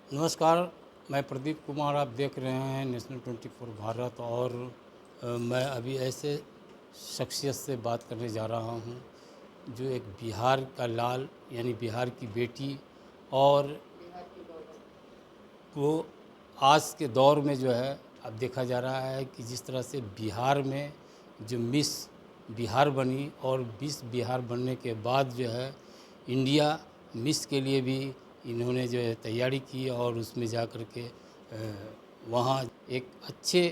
नमस्कार, मैं प्रदीप कुमार। आप देख रहे हैं नेशनल 24 भारत। और मैं अभी ऐसे शख्सियत से बात करने जा रहा हूं जो एक बिहार का लाल यानी बिहार की बेटी, और वो आज के दौर में जो है अब देखा जा रहा है कि जिस तरह से बिहार में जो मिस बिहार बनी, और मिस बिहार बनने के बाद जो है इंडिया मिस के लिए भी इन्होंने जो है तैयारी की, और उसमें जा कर के वहाँ एक अच्छे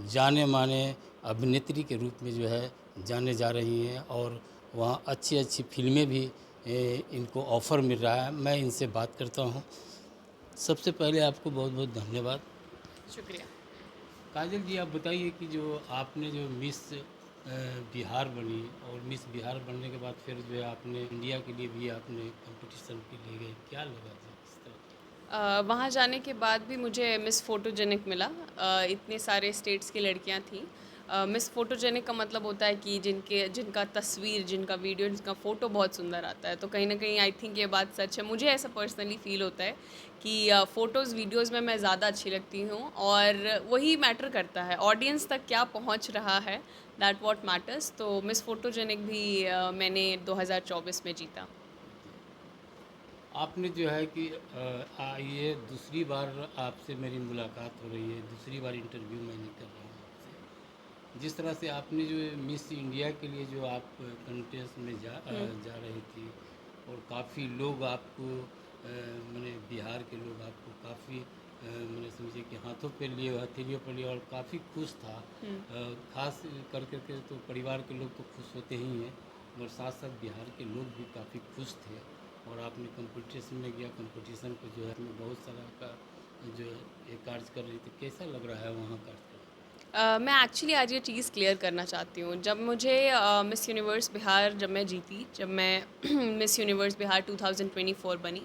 जाने माने अभिनेत्री के रूप में जो है जाने जा रही हैं, और वहाँ अच्छी अच्छी फिल्में भी इनको ऑफ़र मिल रहा है। मैं इनसे बात करता हूँ। सबसे पहले आपको बहुत बहुत धन्यवाद। शुक्रिया। काजल जी, आप बताइए कि जो आपने जो मिस बिहार बनी, और मिस बिहार बनने के बाद फिर जो है आपने इंडिया के लिए भी आपने कंपटीशन के लिए गए, क्या लगा जी इस तरह? वहाँ जाने के बाद भी मुझे मिस फ़ोटोजेनिक मिला। इतने सारे स्टेट्स की लड़कियाँ थीं। मिस फ़ोटोजेनिक का मतलब होता है कि जिनका तस्वीर, जिनका वीडियो, जिनका फ़ोटो बहुत सुंदर आता है। तो कहीं न कहीं आई थिंक ये बात सच है। मुझे ऐसा पर्सनली फ़ील होता है कि फ़ोटोज़, वीडियोज़ में मैं ज़्यादा अच्छी लगती हूँ, और वही मैटर करता है, ऑडियंस तक क्या पहुँच रहा है, दैट व्हाट मैटर्स। तो मिस फ़ोटोजेनिक भी मैंने 2024 में जीता। आपने जो है कि ये दूसरी बार आपसे मेरी मुलाकात हो रही है, दूसरी बार इंटरव्यू मैंने कर रहा हूँ आपसे। जिस तरह से आपने जो मिस इंडिया के लिए जो आप कंटेस्ट में हुँ। जा रही थी, और काफ़ी लोग आपको मैंने बिहार के लोग आपको काफ़ी मैंने समझे कि हाथों पे लिए, हथेलियों पर लिए, और काफ़ी खुश था। हुँ। खास कर के तो परिवार के लोग तो खुश होते ही हैं, और साथ साथ बिहार के लोग भी काफ़ी खुश थे। और आपने कंपटीशन में गया, कंपटीशन को जो है मैं बहुत सारा का जो ये कार्य कर रही थी, कैसा लग रहा है वहाँ कार्य करना? मैं एक्चुअली आज ये चीज़ क्लियर करना चाहती हूँ। जब मुझे मिस यूनिवर्स बिहार जब मैं जीती, जब मैं मिस यूनिवर्स बिहार 2024 बनी,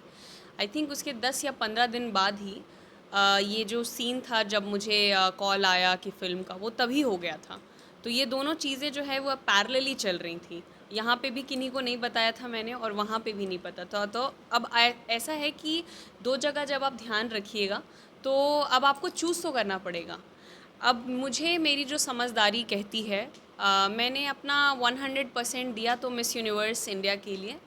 आई थिंक उसके 10 या 15 दिन बाद ही ये जो सीन था, जब मुझे कॉल आया कि फ़िल्म का, वो तभी हो गया था। तो ये दोनों चीज़ें जो है वो पैरेलली चल रही थी। यहाँ पे भी किन्हीं को नहीं बताया था मैंने, और वहाँ पे भी नहीं पता था। तो अब ऐसा है कि 2 जगह जब आप ध्यान रखिएगा, तो अब आपको चूज़ तो करना पड़ेगा। अब मुझे मेरी जो समझदारी कहती है, मैंने अपना 100% दिया तो मिस यूनिवर्स इंडिया के लिए।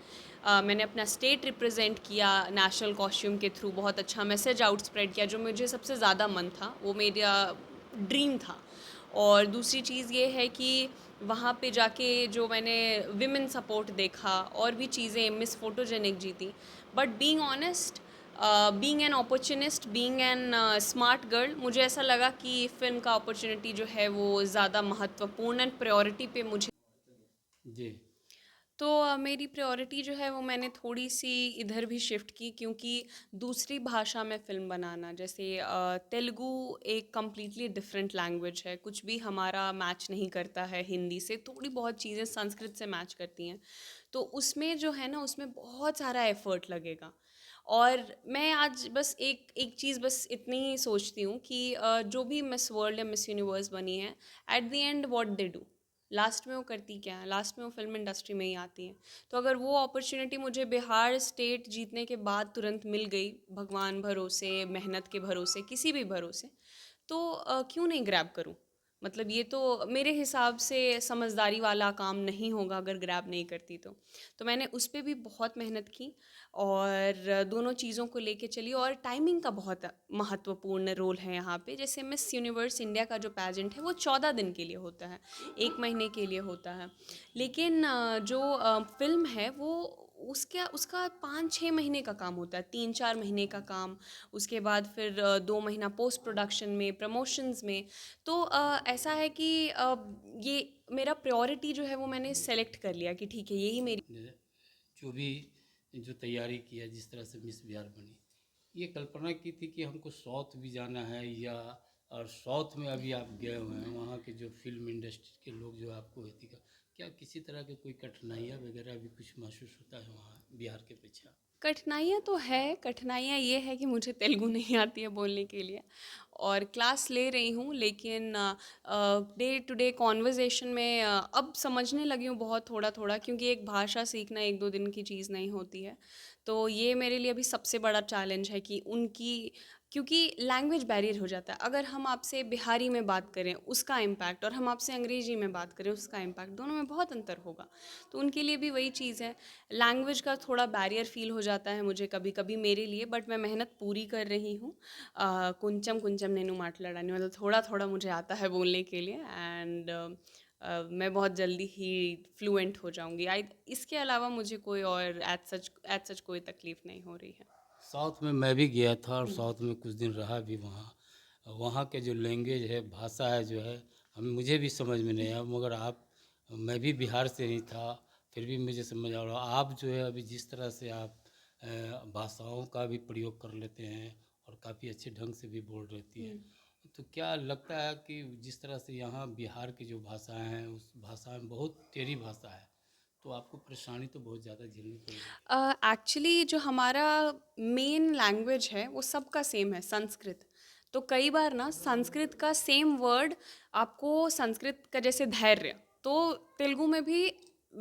मैंने अपना स्टेट रिप्रेजेंट किया नेशनल कॉस्ट्यूम के थ्रू, बहुत अच्छा मैसेज आउट स्प्रेड किया। जो मुझे सबसे ज़्यादा मन था, वो मेरा ड्रीम था। और दूसरी चीज़ ये है कि वहाँ पे जाके जो मैंने विमेन सपोर्ट देखा, और भी चीज़ें, मिस फोटोजेनिक जीती। But being honest, being an opportunist, being an smart girl, मुझे ऐसा लगा कि फ़िल्म का अपॉर्चुनिटी जो है वो ज़्यादा महत्वपूर्ण एंड प्रायोरिटी पे मुझे। जी। तो मेरी प्रायोरिटी जो है वो मैंने थोड़ी-सी इधर भी शिफ्ट की, क्योंकि दूसरी भाषा में फ़िल्म बनाना, जैसे तेलुगु एक कम्प्लीटली डिफरेंट लैंग्वेज है, कुछ भी हमारा मैच नहीं करता है हिंदी से, थोड़ी बहुत चीज़ें संस्कृत से मैच करती हैं। तो उसमें जो है ना, उसमें बहुत सारा एफ़र्ट लगेगा। और मैं आज बस एक एक चीज़ बस इतनी ही सोचती हूँ कि जो भी मिस वर्ल्ड या मिस यूनिवर्स बनी है, at the end what they do, last में वो करती क्या है? लास्ट में वो फ़िल्म इंडस्ट्री में ही आती हैं। तो अगर वो अपॉर्च्युनिटी मुझे बिहार स्टेट जीतने के बाद तुरंत मिल गई, भगवान भरोसे, मेहनत के भरोसे, किसी भी भरोसे, तो क्यों नहीं ग्रैब करूँ? मतलब ये तो मेरे हिसाब से समझदारी वाला काम नहीं होगा अगर ग्रैब नहीं करती तो। तो मैंने उस पे भी बहुत मेहनत की, और दोनों चीज़ों को लेके चली, और टाइमिंग का बहुत महत्वपूर्ण रोल है यहाँ पे। जैसे मिस यूनिवर्स इंडिया का जो पैजेंट है वो 14 दिन के लिए होता है, 1 महीने के लिए होता है। लेकिन जो फ़िल्म है वो उसका 5-6 महीने का काम होता है, 3-4 महीने का काम। उसके बाद फिर 2 महीना पोस्ट प्रोडक्शन में, प्रमोशंस में। तो ऐसा है कि ये मेरा प्रायोरिटी जो है वो मैंने सेलेक्ट कर लिया कि ठीक है, यही मेरी। आपने जो भी जो तैयारी किया, जिस तरह से मिस बिहार बनी, ये कल्पना की थी कि हमको साउथ भी जाना है, या और साउथ में अभी आप गए हुए हैं, वहाँ के जो फिल्म इंडस्ट्री के लोग जो आपको होती का, क्या किसी तरह के कोई कठिनाइयाँ वगैरह भी कुछ महसूस होता है वहाँ बिहार के अपेक्षा? कठिनाइयाँ तो है, कठिनाइयाँ ये है कि मुझे तेलुगु नहीं आती है बोलने के लिए, और क्लास ले रही हूँ, लेकिन डे टू डे कॉन्वर्सेशन में अब समझने लगी हूँ बहुत थोड़ा-थोड़ा, क्योंकि एक भाषा सीखना 1-2 दिन की चीज़ नहीं होती है। तो ये मेरे लिए अभी सबसे बड़ा चैलेंज है कि उनकी, क्योंकि लैंग्वेज बैरियर हो जाता है। अगर हम आपसे बिहारी में बात करें उसका इम्पैक्ट, और हम आपसे अंग्रेजी में बात करें उसका इम्पैक्ट, दोनों में बहुत अंतर होगा। तो उनके लिए भी वही चीज़ है, लैंग्वेज का थोड़ा बैरियर फील हो जाता है मुझे कभी कभी मेरे लिए, बट मैं मेहनत पूरी कर रही हूँ। कुंचम कुंचम नेनु माटलाडानी, मतलब थोड़ा थोड़ा मुझे आता है बोलने के लिए, एंड मैं बहुत जल्दी ही फ्लुएंट हो जाऊंगी। आई इसके अलावा मुझे कोई और एज सच कोई तकलीफ़ नहीं हो रही है। साउथ में मैं भी गया था और साउथ में कुछ दिन रहा भी वहाँ। वहाँ के जो लैंग्वेज है, भाषा है जो है, हम मुझे भी समझ में नहीं आया, मगर आप, मैं भी बिहार से ही था, फिर भी मुझे समझ आ रहा। आप जो है अभी जिस तरह से आप भाषाओं का भी प्रयोग कर लेते हैं और काफ़ी अच्छे ढंग से भी बोल लेती हैं, तो क्या लगता है कि जिस तरह से यहाँ बिहार की जो भाषाएं हैं उस भाषा में बहुत टेढ़ी भाषा है, तो आपको परेशानी तो बहुत ज़्यादा झेलनी पड़ेगी। एक्चुअली जो हमारा मेन लैंग्वेज है वो सबका सेम है, संस्कृत। तो कई बार ना संस्कृत का सेम वर्ड आपको, संस्कृत का जैसे धैर्य, तो तेलुगु में भी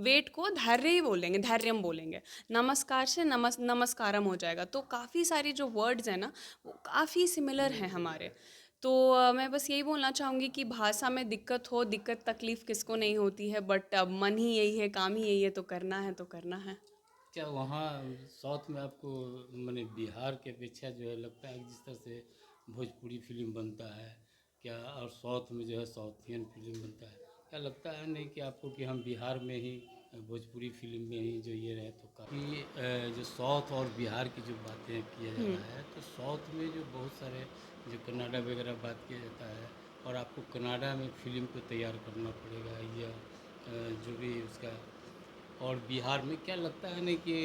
वेट को धैर्य ही बोलेंगे, धैर्यम बोलेंगे। नमस्कार से नमस्कारम हो जाएगा। तो काफ़ी सारी जो वर्ड्स हैं ना वो काफ़ी सिमिलर हैं हमारे। तो मैं बस यही बोलना चाहूँगी कि भाषा में दिक्कत हो, दिक्कत तकलीफ़ किसको नहीं होती है, बट अब मन ही यही है, काम ही यही है, तो करना है तो करना है। क्या वहाँ साउथ में आपको, मैंने बिहार के अपेक्षा जो है लगता है कि जिस तरह से भोजपुरी फिल्म बनता है, क्या और साउथ में जो है साउथियन फिल्म बनता है, क्या लगता है नहीं कि आपको कि हम बिहार में ही भोजपुरी फिल्म में ही जो ये रहे तो काफ़ी, जो साउथ और बिहार की जो बातें किया जा हुँ। रहा है, तो साउथ में जो बहुत सारे जो कन्नाडा वगैरह बात किया जाता है, और आपको कनाडा में फिल्म को तैयार करना पड़ेगा, या जो भी उसका, और बिहार में क्या लगता है नहीं कि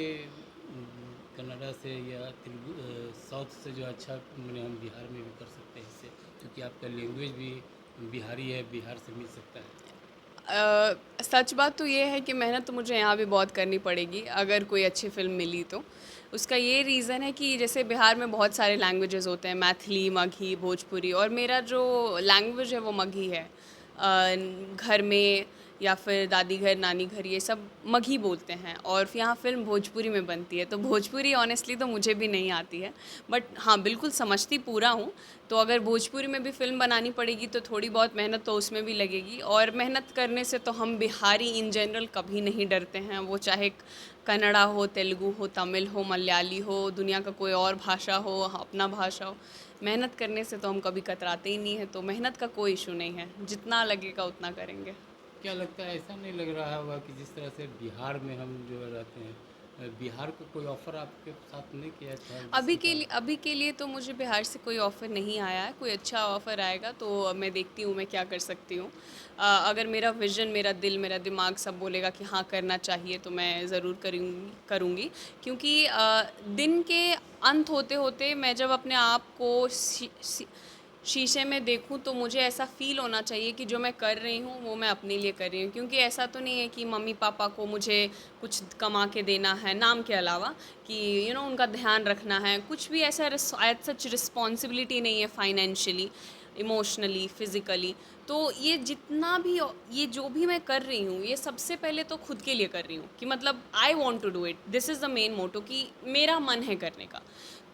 कन्नड़ा से या तेलुगु साउथ से जो अच्छा मैंने हम बिहार में भी कर सकते हैं इससे, क्योंकि आपका लैंग्वेज भी बिहारी है, बिहार से मिल सकता है। सच बात तो ये है कि मेहनत तो मुझे यहाँ भी बहुत करनी पड़ेगी अगर कोई अच्छी फ़िल्म मिली तो। उसका ये रीज़न है कि जैसे बिहार में बहुत सारे लैंग्वेजेज़ होते हैं, मैथिली, मगही, भोजपुरी, और मेरा जो लैंग्वेज है वो मगही है। घर में या फिर दादी घर, नानी घर, ये सब मगही बोलते हैं, और यहाँ फ़िल्म भोजपुरी में बनती है। तो भोजपुरी ऑनेस्टली तो मुझे भी नहीं आती है, बट हाँ, बिल्कुल समझती पूरा हूँ। तो अगर भोजपुरी में भी फ़िल्म बनानी पड़ेगी तो थोड़ी बहुत मेहनत तो उसमें भी लगेगी, और मेहनत करने से तो हम बिहारी इन जनरल कभी नहीं डरते हैं। वो चाहे कन्नड़ा हो, तेलुगु हो, तमिल हो, मलयाली हो, दुनिया का कोई और भाषा हो, अपना भाषा हो, मेहनत करने से तो हम कभी कतराते ही नहीं हैं। तो मेहनत का कोई इशू नहीं है, जितना लगेगा उतना करेंगे। क्या लगता है ऐसा नहीं लग रहा होगा कि जिस तरह से बिहार में हम जो है रहते हैं, बिहार को कोई ऑफ़र आपके साथ नहीं किया था जिसके कारण। अभी के लिए तो मुझे बिहार से कोई ऑफ़र नहीं आया है। कोई अच्छा ऑफ़र आएगा तो मैं देखती हूँ मैं क्या कर सकती हूँ। अगर मेरा विज़न, मेरा दिल, मेरा दिमाग सब बोलेगा कि हाँ करना चाहिए, तो मैं ज़रूर करूँगी। क्योंकि दिन के अंत होते-होते मैं जब अपने आप को शीशे में देखूं तो मुझे ऐसा फ़ील होना चाहिए कि जो मैं कर रही हूँ वो मैं अपने लिए कर रही हूँ। क्योंकि ऐसा तो नहीं है कि मम्मी पापा को मुझे कुछ कमा के देना है नाम के अलावा, कि उनका ध्यान रखना है, कुछ भी ऐसा एज सच रिस्पॉन्सिबिलिटी नहीं है, फाइनेंशियली, इमोशनली, फ़िज़िकली। तो ये जितना भी, ये जो भी मैं कर रही हूँ ये सबसे पहले तो खुद के लिए कर रही हूँ, कि मतलब I want to do it, this is the main motto, कि मेरा मन है करने का।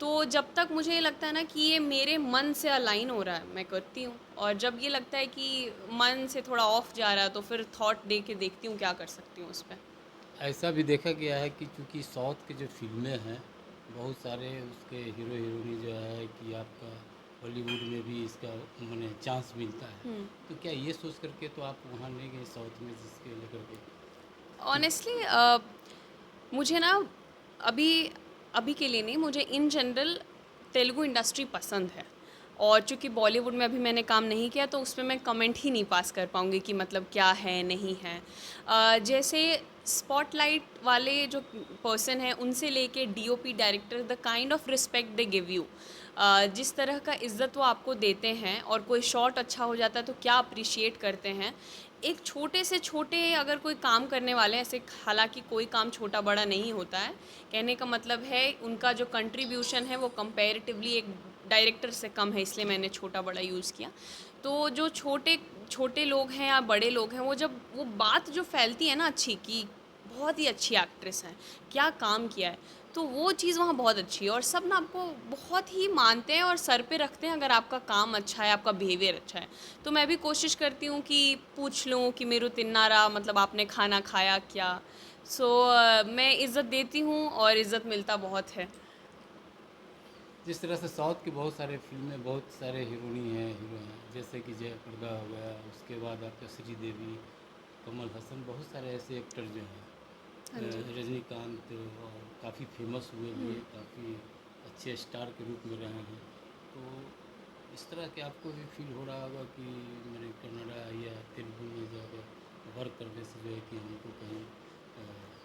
तो जब तक मुझे ये लगता है ना कि ये मेरे मन से अलाइन हो रहा है, मैं करती हूँ। और जब ये लगता है कि मन से थोड़ा ऑफ जा रहा है तो फिर थॉट दे के देखती हूँ क्या कर सकती हूँ उस पर। ऐसा भी देखा गया है कि चूँकि साउथ की जो फिल्में हैं, बहुत सारे उसके हीरो हीरोइनी जो है कि आपका बॉलीवुड में भी इसका माने चांस मिलता है, तो क्या ये सोच करके तो आप वहाँ नहीं गए साउथ में जिसके लेकर के, कि ऑनेस्टली मुझे ना अभी अभी के लिए नहीं, मुझे इन जनरल तेलुगु इंडस्ट्री पसंद है। और चूँकि बॉलीवुड में अभी मैंने काम नहीं किया तो उसमें मैं कमेंट ही नहीं पास कर पाऊँगी कि मतलब क्या है नहीं है। जैसे स्पॉटलाइट वाले जो पर्सन हैं उनसे लेके DOP director, the kind of respect they give you, जिस तरह का इज़्ज़त वो आपको देते हैं, और कोई शॉट अच्छा हो जाता है तो क्या अप्रिशिएट करते हैं। एक छोटे से छोटे अगर कोई काम करने वाले हैं ऐसे, हालांकि कोई काम छोटा बड़ा नहीं होता है, कहने का मतलब है उनका जो कंट्रीब्यूशन है वो कंपैरेटिवली एक डायरेक्टर से कम है, इसलिए मैंने छोटा बड़ा यूज़ किया। तो जो छोटे छोटे लोग हैं या बड़े लोग हैं, वो जब वो बात जो फैलती है ना अच्छी, कि बहुत ही अच्छी एक्ट्रेस हैं, क्या काम किया है, तो वो चीज़ वहाँ बहुत अच्छी है और सब ना आपको बहुत ही मानते हैं और सर पे रखते हैं अगर आपका काम अच्छा है, आपका बिहेवियर अच्छा है। तो मैं भी कोशिश करती हूँ कि पूछ लूँ कि मेरू तिन्नारा मतलब आपने खाना खाया क्या? मैं इज़्ज़त देती हूँ और इज़्ज़त मिलता बहुत है। जिस तरह से साउथ की बहुत सारे फिल्में, बहुत सारे हीरोइनी हैं, हीरो हैं, जैसे कि जयाप्रदा हो गया, उसके बाद आपका श्रीदेवी, कमल हसन, बहुत सारे ऐसे एक्टर जो हैं, हाँ जी। रजनीकांत, और काफ़ी फेमस हुए भी हैं, काफ़ी अच्छे स्टार के रूप में रहे हैं। तो इस तरह के आपको भी फील हो रहा होगा कि मेरे कन्नड़ा या तेलुगु में जो है वर्क करने से जो है कि हमको कहीं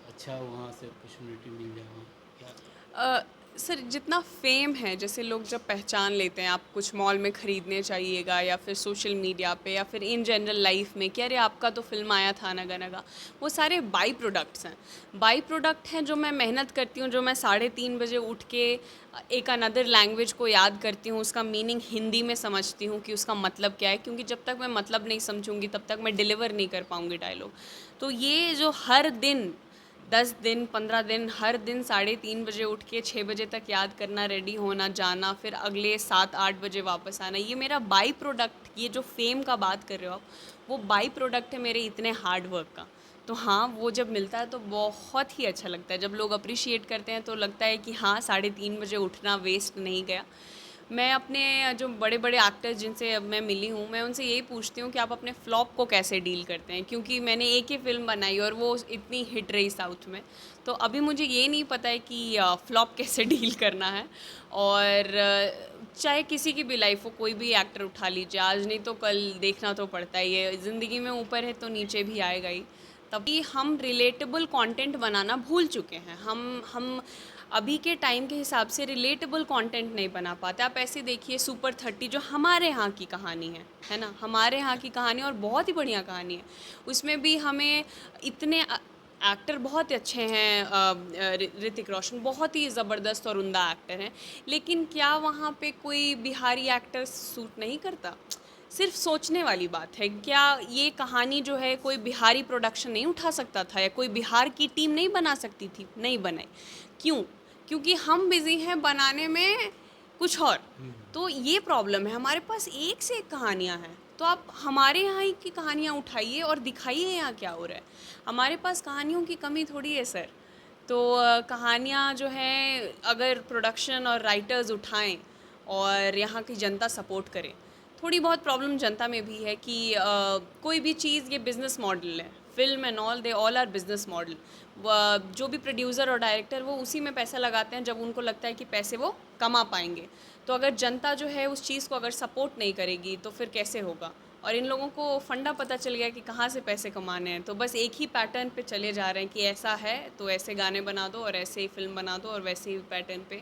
अच्छा वहाँ से अपॉर्चुनिटी मिल जाए, वहाँ क्या? अ, सर जितना फ़ेम है जैसे लोग जब पहचान लेते हैं आप कुछ मॉल में ख़रीदने जाइएगा या फिर सोशल मीडिया पे या फिर इन जनरल लाइफ में कि अरे आपका तो फ़िल्म आया था नगा नगा, वो सारे बाई प्रोडक्ट्स हैं। बाई प्रोडक्ट हैं जो मैं मेहनत करती हूँ, जो मैं 3:30 बजे उठ के एक अनदर लैंग्वेज को याद करती हूँ, उसका मीनिंग हिंदी में समझती हूँ कि उसका मतलब क्या है, क्योंकि जब तक मैं मतलब नहीं समझूंगी तब तक मैं डिलीवर नहीं कर पाऊँगी डायलॉग। तो ये जो हर दिन 10 दिन 15 दिन हर दिन 3:30 बजे उठ के 6 बजे तक याद करना, रेडी होना, जाना, फिर अगले 7-8 बजे वापस आना, ये मेरा बाई प्रोडक्ट, ये जो फेम का बात कर रहे हो आप, वो बाई प्रोडक्ट है मेरे इतने हार्ड वर्क का। तो हाँ, वो जब मिलता है तो बहुत ही अच्छा लगता है। जब लोग अप्रिशिएट करते हैं तो लगता है कि हाँ, 3:30 बजे उठना वेस्ट नहीं गया। मैं अपने जो बड़े-बड़े एक्टर्स जिनसे अब मैं मिली हूँ, मैं उनसे यही पूछती हूँ कि आप अपने फ्लॉप को कैसे डील करते हैं? क्योंकि मैंने एक ही फ़िल्म बनाई और वो इतनी हिट रही साउथ में। तो अभी मुझे ये नहीं पता है कि फ्लॉप कैसे डील करना है और चाहे किसी की भी लाइफ़ हो, कोई भी एक्टर उठा लीजिए, आज नहीं तो कल देखना तो पड़ता ही है। ज़िंदगी में ऊपर है तो नीचे भी आएगा ही। तभी हम रिलेटेबल कंटेंट बनाना भूल चुके हैं। हम अभी के टाइम के हिसाब से रिलेटेबल कंटेंट नहीं बना पाते। आप ऐसे देखिए सुपर 30 जो हमारे यहाँ की कहानी है ना? हमारे यहाँ की कहानी और बहुत ही बढ़िया कहानी है। उसमें भी हमें इतने एक्टर बहुत ही अच्छे हैं, ऋतिक रोशन बहुत ही ज़बरदस्त और उम्दा एक्टर हैं। लेकिन क्या वहाँ पे कोई बिहारी एक्टर सूट नहीं करता? सिर्फ सोचने वाली बात है। क्या ये कहानी जो है कोई बिहारी प्रोडक्शन नहीं उठा सकता था या कोई बिहार की टीम नहीं बना सकती थी? नहीं बनाई। क्यों? क्योंकि हम बिज़ी हैं बनाने में कुछ और। तो ये प्रॉब्लम है, हमारे पास एक से एक कहानियाँ हैं। तो आप हमारे यहाँ ही की कहानियाँ उठाइए और दिखाइए यहाँ क्या हो रहा है। हमारे पास कहानियों की कमी थोड़ी है सर। तो कहानियाँ जो हैं अगर प्रोडक्शन और राइटर्स उठाएँ और यहाँ की जनता सपोर्ट करे। थोड़ी बहुत प्रॉब्लम जनता में भी है कि कोई भी चीज़ ये बिज़नेस मॉडल है। Film and all they all are business model. जो भी प्रोड्यूसर और डायरेक्टर वो उसी में पैसा लगाते हैं जब उनको लगता है कि पैसे वो कमा पाएंगे। तो अगर जनता जो है उस चीज़ को अगर सपोर्ट नहीं करेगी तो फिर कैसे होगा? और इन लोगों को फंडा पता चल गया कि कहाँ से पैसे कमाने हैं, तो बस एक ही पैटर्न पे चले जा रहे हैं कि ऐसा है तो ऐसे गाने बना दो और ऐसे ही फ़िल्म बना दो और वैसे ही पैटर्न पे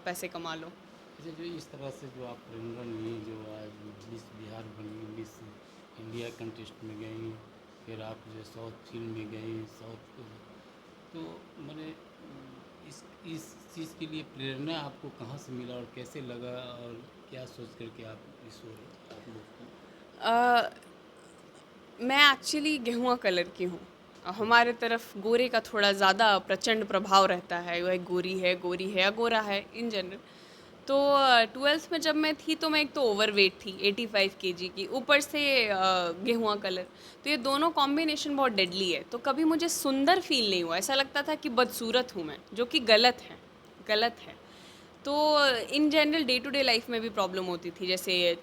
पैसे कमा लो। अच्छा, जो इस तरह से जो आप रन ली, जो आज मिस बिहार बनी, मिस इंडिया कंटेस्ट में गई, फिर आप जो साउथ फिल्म में गई, साउथ, तो मैंने इस चीज़ के लिए प्रेरणा आपको कहाँ से मिला और कैसे लगा, और क्या सोच करके आप इस ओर आप लोग को? अ, मैं एक्चुअली गेहुआ कलर की हूँ। हमारे तरफ गोरे का थोड़ा ज़्यादा प्रचंड प्रभाव रहता है, वह गोरी है या गोरा है इन जनरल। तो 12th में जब मैं थी तो मैं एक तो ओवरवेट थी 85 केजी की, ऊपर से गेहुआ कलर। तो ये दोनों कॉम्बिनेशन बहुत डेडली है। तो कभी मुझे सुंदर फील नहीं हुआ, ऐसा लगता था कि बदसूरत हूँ मैं, जो कि गलत है। तो in general day to day life में भी प्रॉब्लम होती थी, जैसे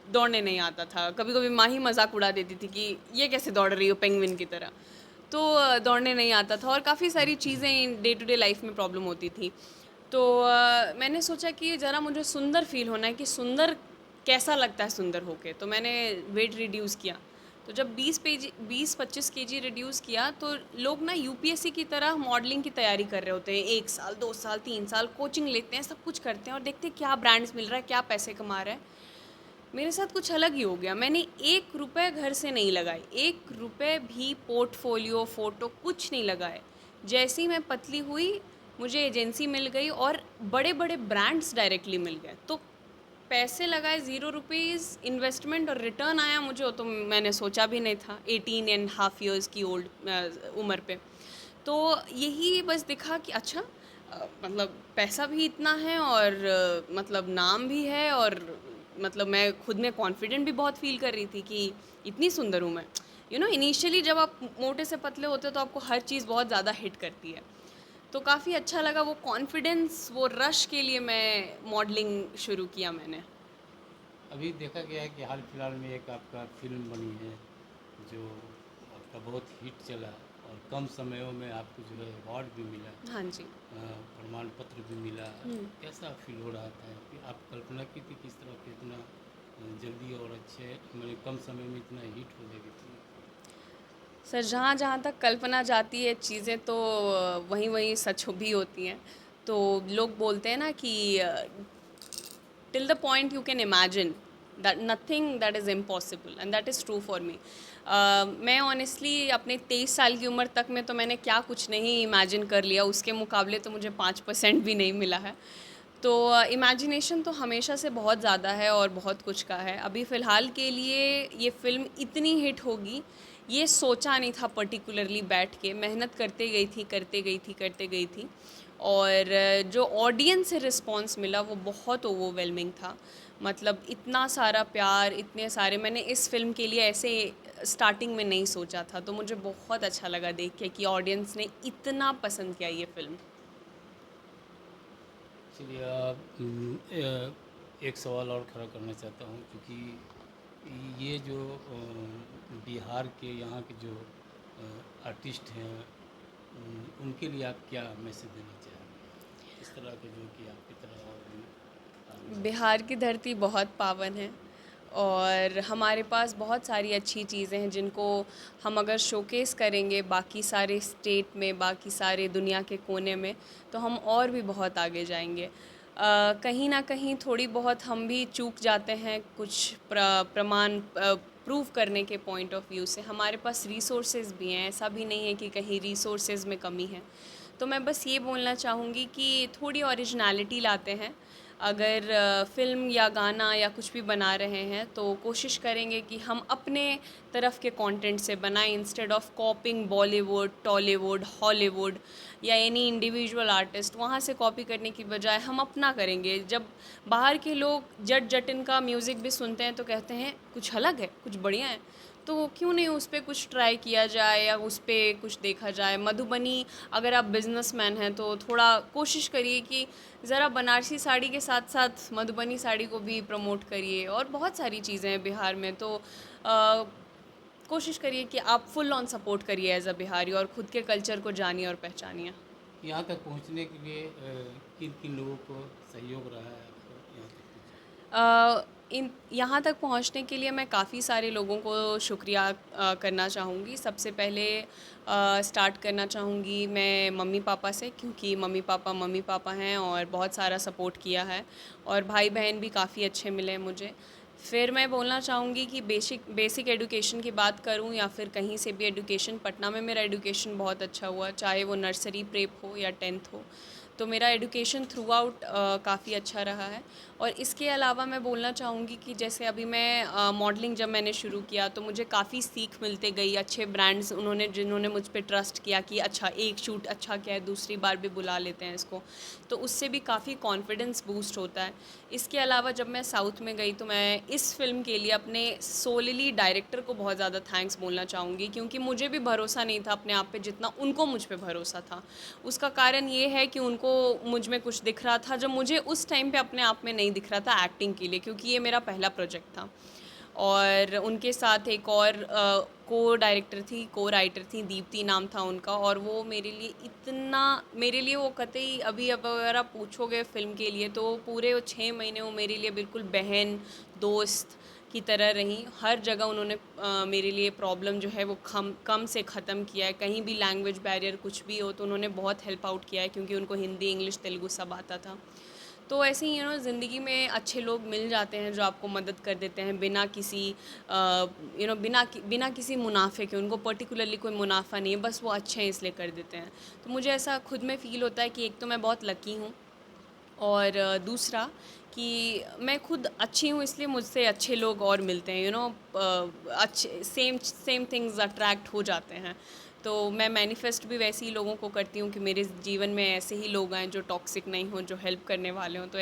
दौड़ने नहीं आता था। कभी-कभी माँ ही मज़ाक उड़ा देती थी कि ये कैसे दौड़ रही हो पेंगुइन की तरह। तो दौड़ने नहीं आता था और काफ़ी सारी चीज़ें in day to day life में प्रॉब्लम होती थी। तो मैंने सोचा कि ज़रा मुझे सुंदर फ़ील होना है कि सुंदर कैसा लगता है सुंदर होके। तो मैंने वेट रिड्यूस किया। तो जब 20-25 केजी रिड्यूस किया तो लोग ना यूपीएससी की तरह मॉडलिंग की तैयारी कर रहे होते हैं। 1 साल, 2 साल, 3 साल कोचिंग लेते हैं, सब कुछ करते हैं और देखते हैं क्या ब्रांड्स मिल रहा है, क्या पैसे कमा रहा है। मेरे साथ कुछ अलग ही हो गया। मैंने 1 रुपए घर से नहीं लगाए, 1 रुपए भी पोर्टफोलियो, फ़ोटो कुछ नहीं लगाए। जैसे ही मैं पतली हुई, मुझे एजेंसी मिल गई और बड़े-बड़े ब्रांड्स डायरेक्टली मिल गए। तो पैसे लगाए 0 रुपीज़ इन्वेस्टमेंट और रिटर्न आया मुझे, वो तो मैंने सोचा भी नहीं था 18 एंड हाफ ईयर्स की उम्र पे। तो यही बस दिखा कि अच्छा मतलब पैसा भी इतना है और मतलब नाम भी है और मतलब मैं खुद में कॉन्फिडेंट भी बहुत फ़ील कर रही थी कि इतनी सुंदर हूँ मैं। इनिशियली जब आप मोटे से पतले होते हो तो आपको हर चीज़ बहुत ज़्यादा हिट करती है। तो काफ़ी अच्छा लगा वो कॉन्फिडेंस, वो रश के लिए मैं मॉडलिंग शुरू किया मैंने। अभी देखा गया है कि हाल फिलहाल में एक आपका फ़िल्म बनी है, जो आपका बहुत हिट चला और कम समयों में आपको जो है अवार्ड भी मिला, हाँ जी। प्रमाण पत्र भी मिला। हुँ। कैसा फ़ील हो रहा था कि आप कल्पना की थी किस तरह के इतना जल्दी और अच्छे मैंने कम समय में इतना हिट हो जाएगी फिल्म? सर जहाँ-जहाँ तक कल्पना जाती है चीज़ें तो वहीं-वहीं सच भी होती हैं। तो लोग बोलते हैं ना कि till the point you can imagine that nothing that is impossible and that is true for me. मैं ऑनेस्टली अपने 23 साल की उम्र तक में तो मैंने क्या कुछ नहीं इमेजिन कर लिया, उसके मुकाबले तो मुझे 5% भी नहीं मिला है। तो इमेजिनेशन तो हमेशा से बहुत ज़्यादा है और बहुत कुछ का है। अभी फ़िलहाल के लिए ये फ़िल्म इतनी हिट होगी, ये सोचा नहीं था पर्टिकुलरली बैठ के, मेहनत करते गई थी, करते गई थी, करते गई थी। और जो ऑडियंस से रिस्पॉन्स मिला वो बहुत ओवरवेलमिंग था। मतलब इतना सारा प्यार, इतने सारे मैंने इस फ़िल्म के लिए ऐसे स्टार्टिंग में नहीं सोचा था। तो मुझे बहुत अच्छा लगा देख के कि ऑडियंस ने इतना पसंद किया ये फ़िल्म। चलिए एक सवाल और खड़ा करना चाहता हूँ, क्योंकि ये जो बिहार के यहाँ के जो आर्टिस्ट हैं, उनके लिए आप क्या मैसेज देना चाहेंगे, इस तरह के जो कि आपकी तरह और भी आगे बढ़ बिहार सकें? की धरती बहुत पावन है और हमारे पास बहुत सारी अच्छी चीज़ें हैं जिनको हम अगर शोकेस करेंगे बाकी सारे स्टेट में, बाकी सारे दुनिया के कोने में, तो हम और भी बहुत आगे जाएंगे। कहीं ना कहीं थोड़ी बहुत हम भी चूक जाते हैं कुछ प्रमाण प्रूव करने के पॉइंट ऑफ व्यू से। हमारे पास रिसोर्सेज भी हैं, ऐसा भी नहीं है कि कहीं रिसोर्सेज में कमी है। तो मैं बस ये बोलना चाहूँगी कि थोड़ी ओरिजिनलिटी लाते हैं। अगर फ़िल्म या गाना या कुछ भी बना रहे हैं तो कोशिश करेंगे कि हम अपने तरफ के कंटेंट से बनाएं instead of कॉपिंग Bollywood, Tollywood, Hollywood या एनी इंडिविजुअल आर्टिस्ट। वहाँ से कॉपी करने की बजाय हम अपना करेंगे। जब बाहर के लोग जट जटिन का म्यूज़िक भी सुनते हैं तो कहते हैं कुछ अलग है, कुछ बढ़िया है। तो क्यों नहीं उस पे कुछ ट्राई किया जाए या उस पे कुछ देखा जाए। मधुबनी, अगर आप बिजनेसमैन हैं तो थोड़ा कोशिश करिए कि ज़रा बनारसी साड़ी के साथ साथ मधुबनी साड़ी को भी प्रमोट करिए। और बहुत सारी चीज़ें हैं बिहार में, तो कोशिश करिए कि आप फुल ऑन सपोर्ट करिए एज अ बिहारी और ख़ुद के कल्चर को जानिए और पहचानिए। यहाँ तक पहुँचने के लिए किन किन लोगों को सहयोग रहा है आपको यहाँ तक पहुँचने इन यहाँ तक पहुँचने के लिए मैं काफ़ी सारे लोगों को शुक्रिया करना चाहूँगी। सबसे पहले स्टार्ट करना चाहूँगी मैं मम्मी पापा से, क्योंकि मम्मी पापा हैं और बहुत सारा सपोर्ट किया है और भाई बहन भी काफ़ी अच्छे मिले मुझे। फिर मैं बोलना चाहूँगी कि बेसिक एजुकेशन की बात करूँ या फिर कहीं से भी एजुकेशन, पटना में मेरा एजुकेशन बहुत अच्छा हुआ, चाहे वो नर्सरी प्रेप हो या 10th हो। तो मेरा एजुकेशन थ्रू आउट काफ़ी अच्छा रहा है। और इसके अलावा मैं बोलना चाहूँगी कि जैसे अभी मैं मॉडलिंग जब मैंने शुरू किया तो मुझे काफ़ी सीख मिलते गई। अच्छे ब्रांड्स जिन्होंने मुझ पे ट्रस्ट किया कि अच्छा एक शूट अच्छा किया है, दूसरी बार भी बुला लेते हैं इसको, तो उससे भी काफ़ी कॉन्फिडेंस बूस्ट होता है। इसके अलावा जब मैं साउथ में गई तो मैं इस फ़िल्म के लिए अपने सोलली डायरेक्टर को बहुत ज़्यादा थैंक्स बोलना चाहूँगी, क्योंकि मुझे भी भरोसा नहीं था अपने आप पे जितना उनको मुझ पे भरोसा था। उसका कारण ये है कि उनको मुझ में कुछ दिख रहा था जो मुझे उस टाइम पे अपने आप में नहीं दिख रहा था एक्टिंग के लिए, क्योंकि ये मेरा पहला प्रोजेक्ट था। और उनके साथ एक और को डायरेक्टर थी, को राइटर थी, दीप्ति नाम था उनका। और वो मेरे लिए वो कतई अभी अब अगर आप पूछोगे फ़िल्म के लिए तो पूरे वो 6 महीने वो मेरे लिए बिल्कुल बहन, दोस्त की तरह रहीं। हर जगह उन्होंने मेरे लिए प्रॉब्लम जो है वो कम से ख़त्म किया है। कहीं भी लैंग्वेज बैरियर कुछ भी हो तो उन्होंने बहुत हेल्प आउट किया है, क्योंकि उनको हिंदी, इंग्लिश, तेलुगु सब आता था। तो ऐसे ही ज़िंदगी में अच्छे लोग मिल जाते हैं जो आपको मदद कर देते हैं बिना किसी बिना किसी मुनाफे के। उनको पर्टिकुलरली कोई मुनाफा नहीं है, बस वो अच्छे हैं इसलिए कर देते हैं। तो मुझे ऐसा खुद में फ़ील होता है कि एक तो मैं बहुत लकी हूँ और दूसरा कि मैं खुद अच्छी हूँ इसलिए मुझसे अच्छे लोग और मिलते हैं। अच्छे सेम सेम थिंग्स अट्रैक्ट हो जाते हैं। तो मैं मैनिफेस्ट भी वैसे ही लोगों को करती हूँ कि मेरे जीवन में ऐसे ही लोग आएँ जो टॉक्सिक नहीं हों, जो हेल्प करने वाले हों। तो